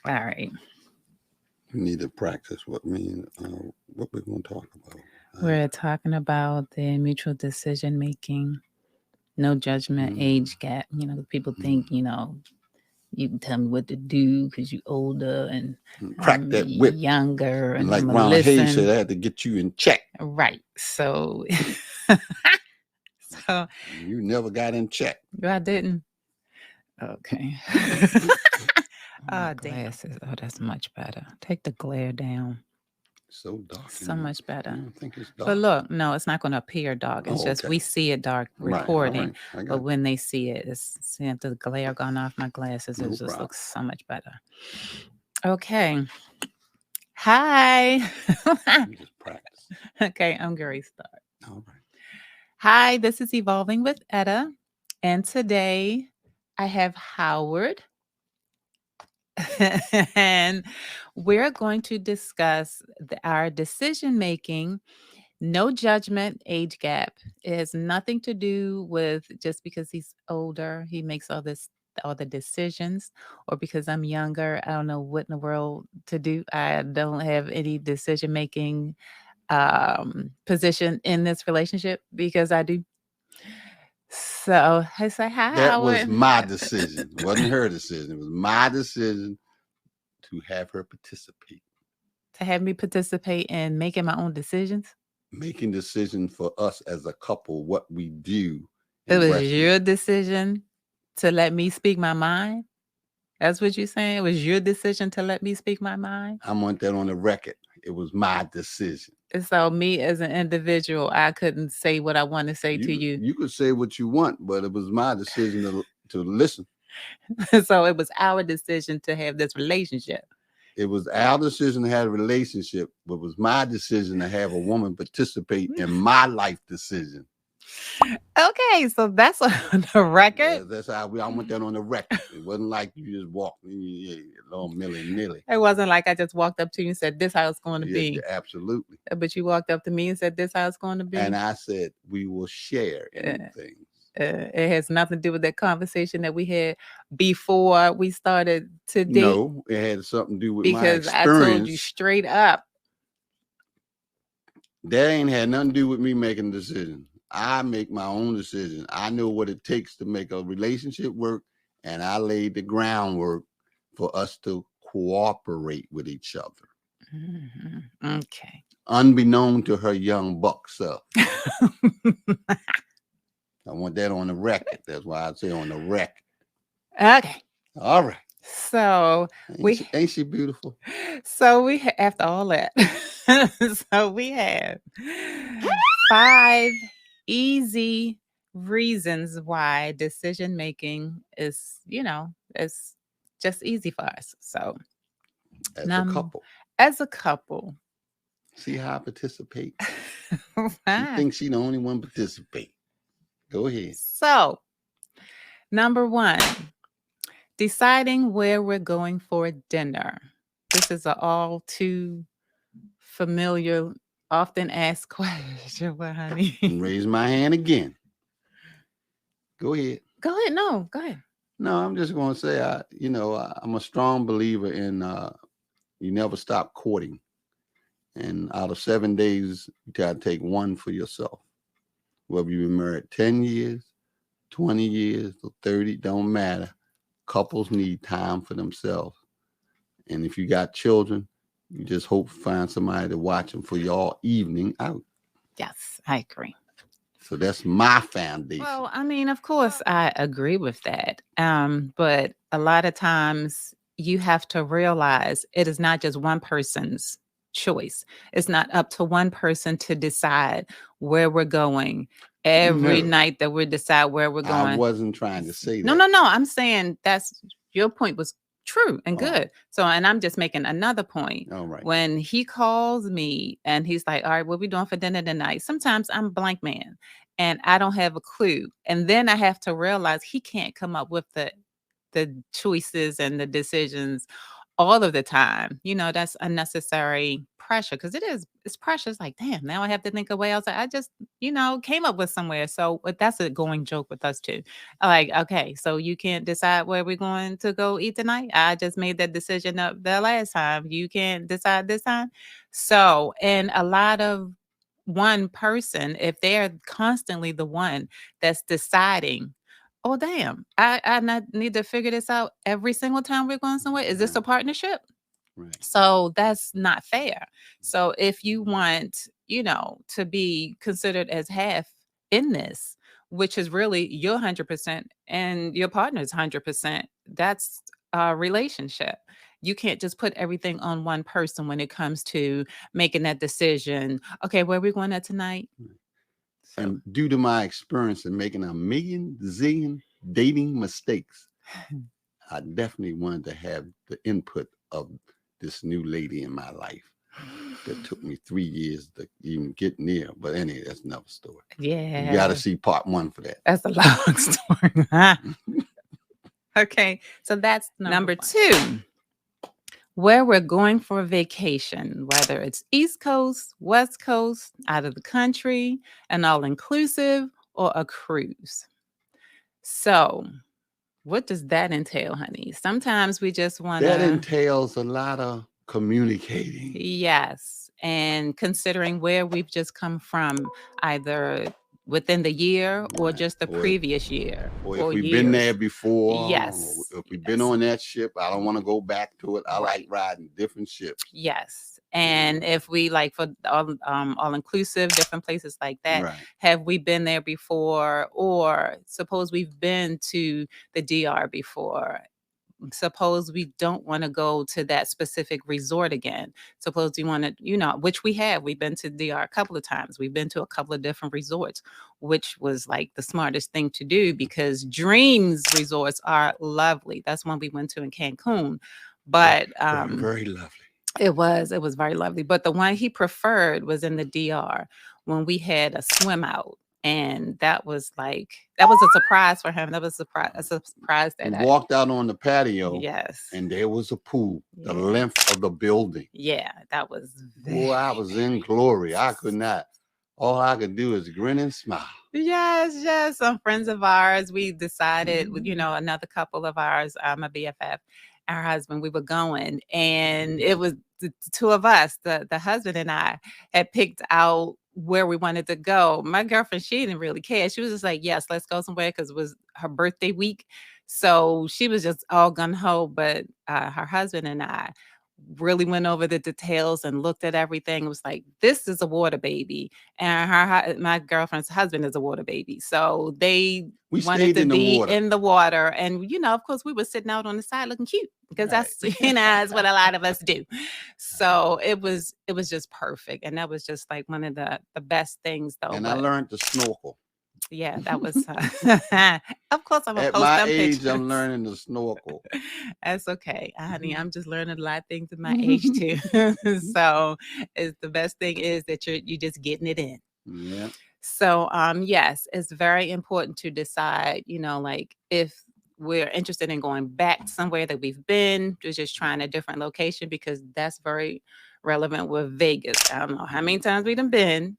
All right. We need to practice what what we're going to talk about. We're talking about the mutual decision making, no judgment, Mm, age gap. People think, mm, you can tell me what to do because you're older and crack I'm that whip. younger And and like I'm going to Ron Hayes said, listen. I had to get you in check. Right. So, so You never got in check. I didn't. Okay. Oh my Damn. God. Glasses. Oh, that's much better. Take the glare down. So dark So in much you better. don't think it's But dark? look, no, it's not going to appear dark. It's Oh, just okay. we see it dark Right. All recording, right. I got but when they see it, it's see if the glare gone off my glasses, you. it No just problem. looks so much better. Okay. Hi. You just practice. Okay, I'm Gary Star. All right. Hi, this is Evolving with Etta. And today I have Howard. And we're going to discuss our decision making. No judgment, age gap. It has nothing to do with just because he's older, he makes all the decisions, or because I'm younger, I don't know what in the world to do. I don't have any decision making position in this relationship because I do. So I say, hi, That was Howard. my decision. It wasn't her decision. It was my decision to have her participate. To have me participate in making my own decisions. Making decisions for us as a couple, what we do It and was what we your decision to let me speak my mind. That's what you're saying? It was your decision to let me speak my mind? I want that on the record. It was my decision. And so me as an individual, I couldn't say what I want to say to you. You could say what you want, but it was my decision to listen. So it was our decision to have this relationship. It was our decision to have a relationship, but it was my decision to have a woman participate in my life decision. Okay, so that's on the record. That's how I want that on the record. It wasn't like you just walked in, yeah, little milly nilly. It wasn't like I just walked up to you and said, this how it's going to Yeah, be. yeah, absolutely. But you walked up to me and said, this how it's going to And be. I said we will share Uh, in things. it has nothing to do with that conversation that we had before we started to date No, it had something to do with my because I told you experience. straight up. That ain't had nothing to do with me making a decision. I make my own decision. I know what it takes to make a relationship work, and I laid the groundwork for us to cooperate with each other. Okay. Unbeknown to her young buck self. I want that on the record. That's why I say on the record. Okay. All right. So Ain't she beautiful? So after all that, so we have 5 easy reasons why decision making is, it's just easy for us. So, As a couple. as a couple, See how I participate? She right. thinks she the only one participate. Go ahead. So, number 1, deciding where we're going for dinner. This is a all too familiar, often asked question. Well, honey. Raise my hand again. Go ahead. Go ahead. No, go ahead. No, I'm just going to say, I'm a strong believer in you never stop courting. And out of 7 days, you got to take one for yourself. Whether you've been married 10 years, 20 years, or 30, don't matter. Couples need time for themselves. And if you got children, you just hope to find somebody to watch them for your evening out. Yes, I agree. So that's my foundation. Well, I mean, of course, I agree with that. But a lot of times you have to realize it is not just one person's choice. It's not up to one person to decide where we're going every No, night that we decide where we're I going. wasn't trying to say No, that. no, no. I'm saying that's your point was true and Oh. good. So, and I'm just making another point. All right. When he calls me and he's like, all right, what we doing for dinner tonight? Sometimes I'm blank man and I don't have a clue. And then I have to realize he can't come up with the choices and the decisions all of the time. That's unnecessary pressure because it's pressure. It's like, damn, now I have to think of way else. I just, came up with somewhere. So but that's a going joke with us too. Like, okay, so you can't decide where we're going to go eat tonight. I just made that decision up the last time. You can't decide this time. So, and a lot of one person, if they're constantly the one that's deciding, oh damn, I not need to figure this out every single time we're going somewhere. Is this Right. a partnership? Right. So that's not fair. So if you want, to be considered as half in this, which is really your 100% and your partner's 100%, that's a relationship. You can't just put everything on one person when it comes to making that decision. Okay, where are we going at tonight? Right. So And due to my experience in making a million zillion dating mistakes, I definitely wanted to have the input of this new lady in my life. That took me 3 years to even get near. But anyway, that's another story. You got to yeah, see part one for that. that's a long story. Okay, so that's number Number two. Where we're going for a vacation, whether it's East Coast, West Coast, out of the country, an all inclusive, or a cruise. So, what does that entail, honey? Sometimes we just want That to, entails a lot of communicating. yes, and considering where we've just come from, either within the year or Right. just the previous year Or if or we've been there years. before, or Yes, if we've been yes, on that ship, I don't want to go back to it. I like right. riding different ships. Yes. You And know. if we like for all inclusive, different places like that, Right. have we been there before? Or suppose we've been to the DR before. Suppose we don't want to go to that specific resort again. Suppose we want to, which we have. We've been to DR a couple of times. We've been to a couple of different resorts, which was like the smartest thing to do because Dreams resorts are lovely. That's one we went to in Cancun. But Very lovely. it was very lovely, but the one he preferred was in the DR when we had a swim out, and that was a surprise for him. That was a surprise We that I walked out on the patio yes. and there was a pool, the Yeah. length of the building. Yeah, that was Boy, I very was in glory. I could not. All I could do is grin and smile. Yes, yes. Some friends of ours, we decided, another couple of ours, a BFF, our husband, we were going, and it was the two of us, the husband and I, had picked out where we wanted to go. My girlfriend, she didn't really care. She was just like, "Yes, let's go somewhere," because it was her birthday week. So she was just all gun ho. But her husband and I really went over the details and looked at everything. It was like, this is a water baby, and my girlfriend's husband is a water baby, so they We wanted stayed to in the be water. in the water. And of course we were sitting out on the side looking cute because Right. that's that's what a lot of us do. So it was just perfect, and that was just like one of the best things though. And I But learned to snorkel. yeah, that was of course I'm gonna At post my them age, I'm pictures. learning to snorkel. That's okay, honey. I'm just learning a lot of things at my age Yeah. too. So, is the best thing is that you just getting it in. So, yes, it's very important to decide, like if we're interested in going back somewhere that we've been, to just trying a different location because that's very relevant with Vegas. I don't know how many times we've been,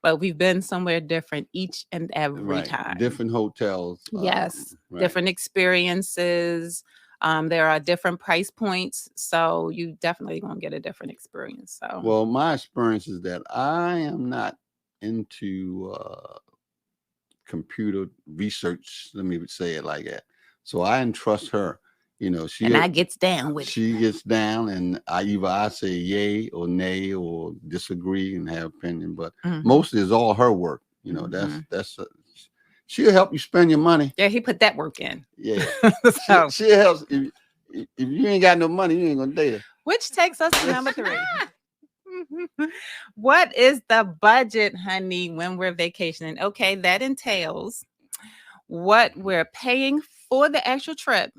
but we've been somewhere different each and every Right. time. Different hotels. Yes, Right. different experiences. There are different price points, so you definitely gonna get a different experience. So, Well, my experience is that I am not into computer research. Let me say it like that. So I entrust her. You know, and I gets down with it. she gets down, and I say yay or nay or disagree and have opinion. But Mhm, mostly it's all her work. You know, mhm. she'll help you spend your money. Yeah, he put that work in. Yeah, So, she helps. If you ain't got no money, you ain't gonna date her. which takes us to number 3. What is the budget, honey, when we're vacationing? Okay, that entails what we're paying for the actual trip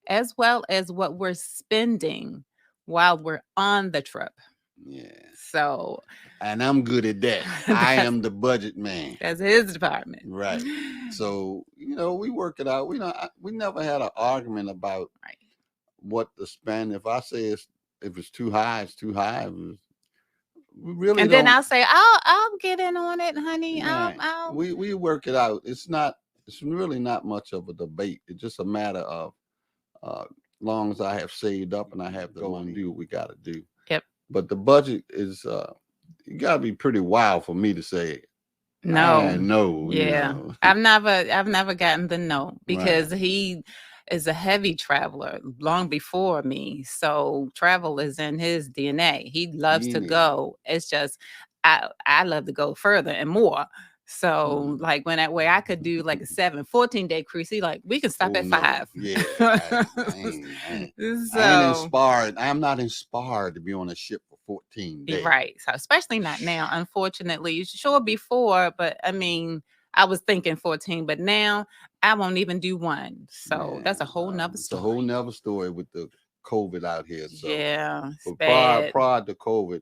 as well as what we're spending while we're on the trip. Yeah. So, And I'm good at that. I that's am the budget man. that's his department. Right. So, we work it out. We never had an argument about Right. what to spend. If I say if it's too high, it's too high. We really And then don't. I'll say, I'll get in on it, honey. Yeah, I'll we work it out. It's not. It's really not much of a debate. It's just a matter of long as I have saved up and I have the money to do what we got to do. Yep. But the budget is you got to be pretty wild for me to say I No. know. You Yeah. know, I've never gotten the no right? because he is a heavy traveler long before me. So travel is in his DNA. He loves to Yeah. go. It's just I love to go further and more. So Mm. like when that way I could do like a 14-day cruise. He like we can stop Oh at no, 5. yeah, I ain't So inspired. I'm not inspired to be on a ship for 14 you're days. right. So especially not now, unfortunately. Sure before, but I mean, I was thinking 14, but now I won't even do one. So Yeah, that's a whole nother it's a whole story. nother story with the COVID out here. So, Yeah, it's but bad. prior to COVID,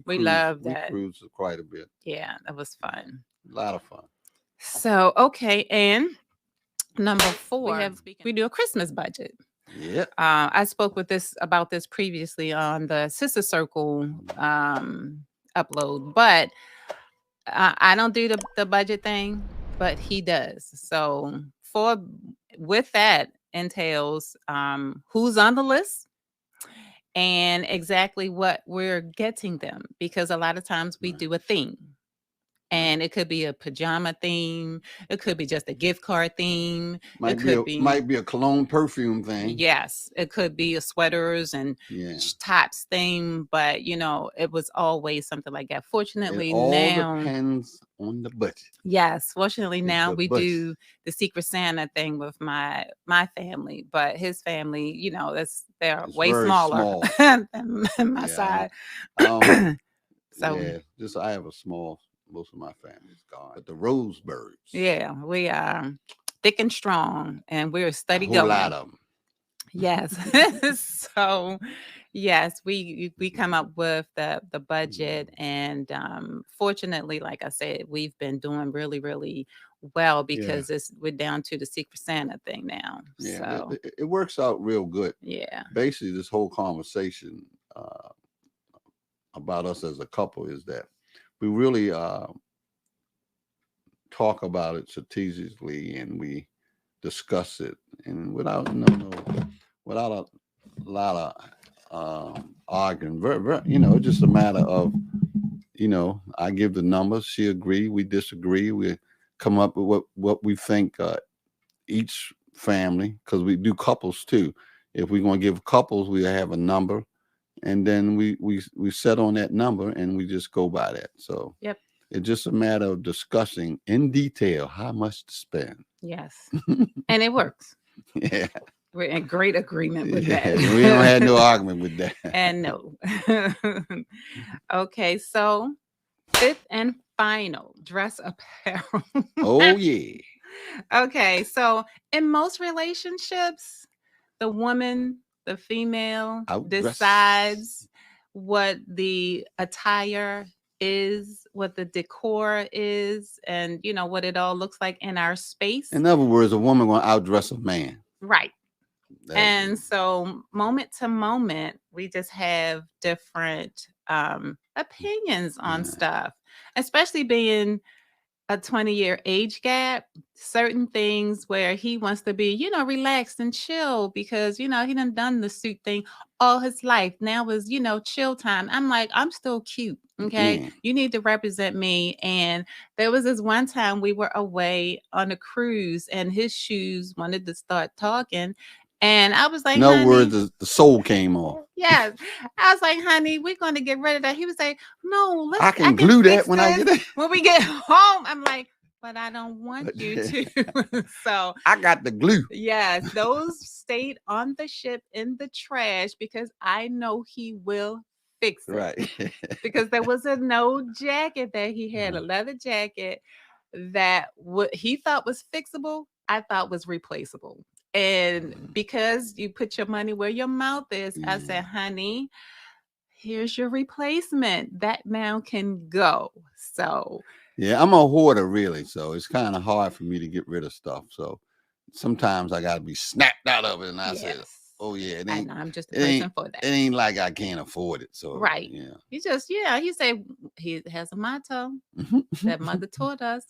We love we that. cruised quite a bit. Yeah, that was Yeah, fun. a lot of fun. So okay, and number 4, we do a Christmas budget. Yeah. I spoke about this previously on the Sister Circle upload, but I don't do the budget thing, but he does. So for with that entails who's on the list and exactly what we're getting them because a lot of times we Right. do a theme. And it could be a pajama theme. It could be just a gift card theme. It could be Might be a cologne perfume thing. yes, it could be a sweaters and Yeah. tops theme, but it was always something like that. It Fortunately all now, depends on the budget. yes, fortunately It's now the we budget. do the Secret Santa thing with my family, but his family, they're It's way very smaller small. than my Yeah, I know. side. So Yeah, just I have a small. Most of my family's gone. But the Roseburgs, yeah, we are thick and strong, and we're a steady whole lot going. of them. Yes. So yes, we come up with the budget and fortunately, like I said, we've been doing really, really well Yeah, because we're down to the Secret Santa thing now. yeah, So it works out real good. yeah. Basically, this whole conversation about us as a couple is that we really talk about it strategically and we discuss it and without without a lot of arguing. It's just a matter of I give the numbers, she agree, we disagree, we come up with what we think each family because we do couples too. If we're going to give couples, we have a number, and then we set on that number and we just go by that. So Yep. it's just a matter of discussing in detail how much to spend. Yes. And it works. Yeah. We're in great agreement with Yeah, that. we don't have no argument with that. And no. Okay, so fifth and final, dress apparel. Oh yeah. Okay, so in most relationships, the woman, the female Outdress. decides what the attire is, what the decor is, and what it all looks like in our space. In other words, a woman gonna outdress a man. Right. That- And so moment to moment, we just have different opinions on stuff, especially being a 20-year age gap, certain things where he wants to be, relaxed and chill because, he done the suit thing all his life. Now is, chill time. I'm like, I'm still cute. Okay. Yeah. You need to represent me. And there was this one time we were away on a cruise and his shoes wanted to start talking. And I was like, in other honey, words, the soul came off. yes. I was like, honey, we're going to get rid of that. He was like, no, I can glue that fix when I this get it. when we get home. I'm like, but I don't want you to. So I got the glue. yes, those stayed on the ship in the trash because I know he will fix it. Right. Because there was no jacket that he had, a leather jacket that what he thought was fixable, I thought was replaceable. And because you put your money where your mouth is, I said, honey, here's your replacement. That now can go. So yeah, I'm a hoarder really, so it's kind of hard for me to get rid of stuff. So sometimes I got to be snapped out of it, and I said, yes. Oh yeah, And I'm just the it ain't person for it that. ain't like I can't afford it. So Right. yeah. He just, yeah, he said he has a motto that mother taught us: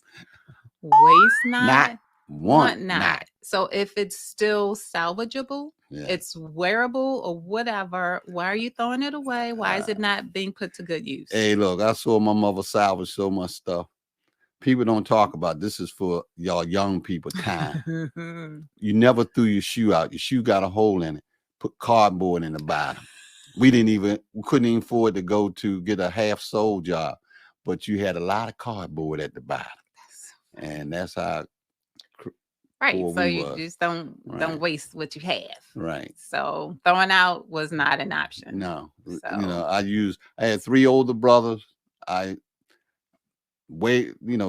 waste Not not, want want not. not. So if it's still salvageable, Yeah. it's wearable or whatever, why are you throwing it away? Why is Uh, it not being put to good use? hey, look, I saw my mother salvage so much stuff. People don't talk about this is for y'all young people time. You never threw your shoe out. Your shoe got a hole in it. Put cardboard in the bottom. We couldn't even afford to go to get a half sole job, but you had a lot of cardboard at the bottom, and that's how Right. poor So we you was. just don't Right, waste what you have. right. So throwing out was not an option. No, So I had three older brothers. I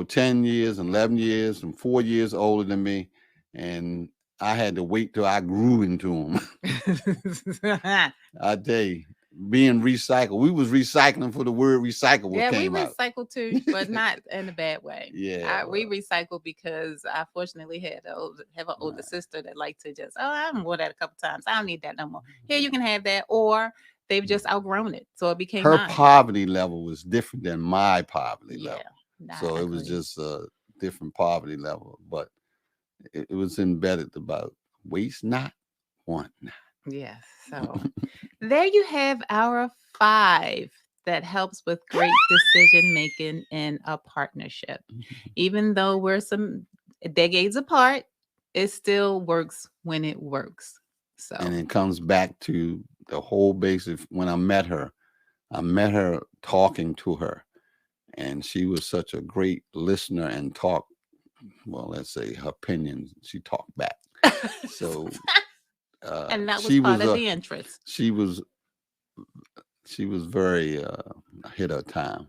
10 years and 11 years and 4 years older than me, and I had to wait till I grew into them. I tell you, being recycled, we was recycling for the word recycle yeah, we came out. recycle too, but not in a bad way. Yeah, We well, recycle because I fortunately have an older right. sister that like to just, oh, I wore that a couple times. I don't need that no more. Here, you can have that, or they've just outgrown it, so it became Her mine. poverty level was different than my poverty Yeah, level, I so it was agree. just a different poverty level. But it was embedded about waste not, want not. Yes. So there you have our five that helps with great decision making in a partnership. Even though we're some decades apart, it still works when it works. And So, it comes back to the whole basis. When I met her talking to her, and she was such a great listener and talk. Well, let's say her opinions, she talked back. So and that was she part was of a the interest. she was she was very ahead of her time.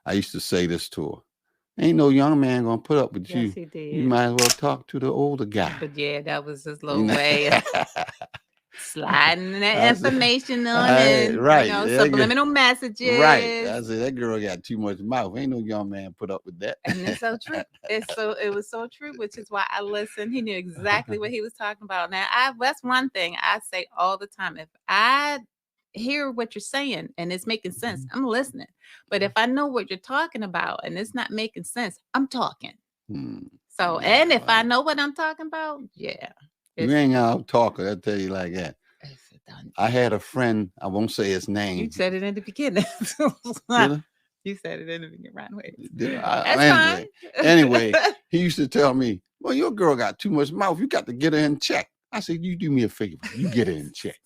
I used to say this to her: "Ain't no young man gonna put up with Yes, you. he You did. might as well talk to the older guy." But yeah, that was his You little know, way of sliding the I said, information on in, right, subliminal right. messages. I said that girl got too much mouth. Ain't no young man put up with that. And it's so true. It was so true, which is why I listened. He knew exactly what he was talking about. Now, that's one thing I say all the time. If I hear what you're saying and it's making sense, I'm listening. But if I know what you're talking about and it's not making sense, I'm talking. Hmm. So, Yeah, and if I well, know what I'm talking about, yeah, you it's ain't out talker. I tell you like that. it's a done I deal. had a friend. I won't say his You name. said it in the beginning. Did I? You said it in the beginning, right? Wait. That's fine. Anyway, he used to tell me, "Well, your girl got too much mouth. You got to get her in check." I said, "You do me a favor. You get her in check."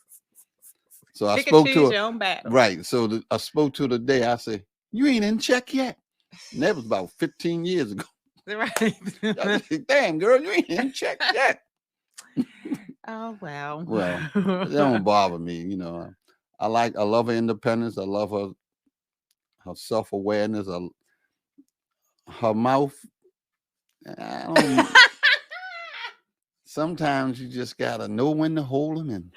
So I Pick and spoke to choose her. your own battles. Right. So I spoke to her today. I said, "You ain't in check yet." And that was about 15 years ago. Right. I said, "Damn, girl, you ain't in check yet." Oh, well. Well, that don't bother me. I love her independence. I love her self awareness. Her mouth. I don't. Sometimes you just gotta know when to hold them and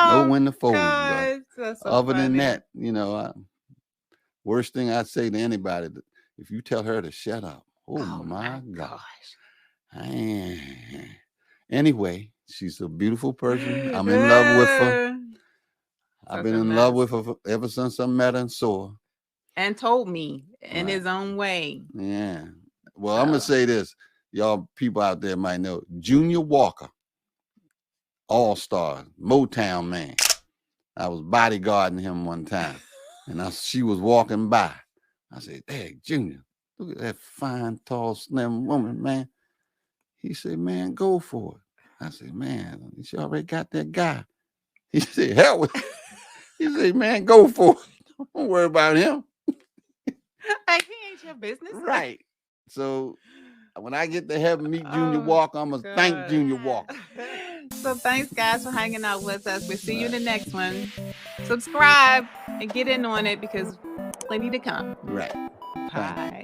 know Oh, when to fold them. But God. That's so other than funny. that, worst thing I'd say to anybody, if you tell her to shut up, oh Oh, my my God. gosh. Anyway, she's a beautiful person. I'm in love with her. I've been Such a in love mess. with her ever since I met her and saw her. And told me in Right. his own way. Yeah. Well, I'm gonna So, say this. Y'all people out there might know Junior Walker, all star, Motown man. I was bodyguarding him one time, and she was walking by. I said, "Hey, Junior, look at that fine, tall, slim woman, man." He said, "Man, go for it." I said, "Man, she already got that guy." He said, "Hell with." He said, "Man, go for it. Don't worry about him." like, he ain't your business. Right. So when I get to heaven, meet Junior Oh, Walker, I'm gonna thank God. Junior Walker. So, thanks, guys, for hanging out with us. We'll see you in Right. the next one. Subscribe and get in on it because plenty to come. Right. Thank you. Bye.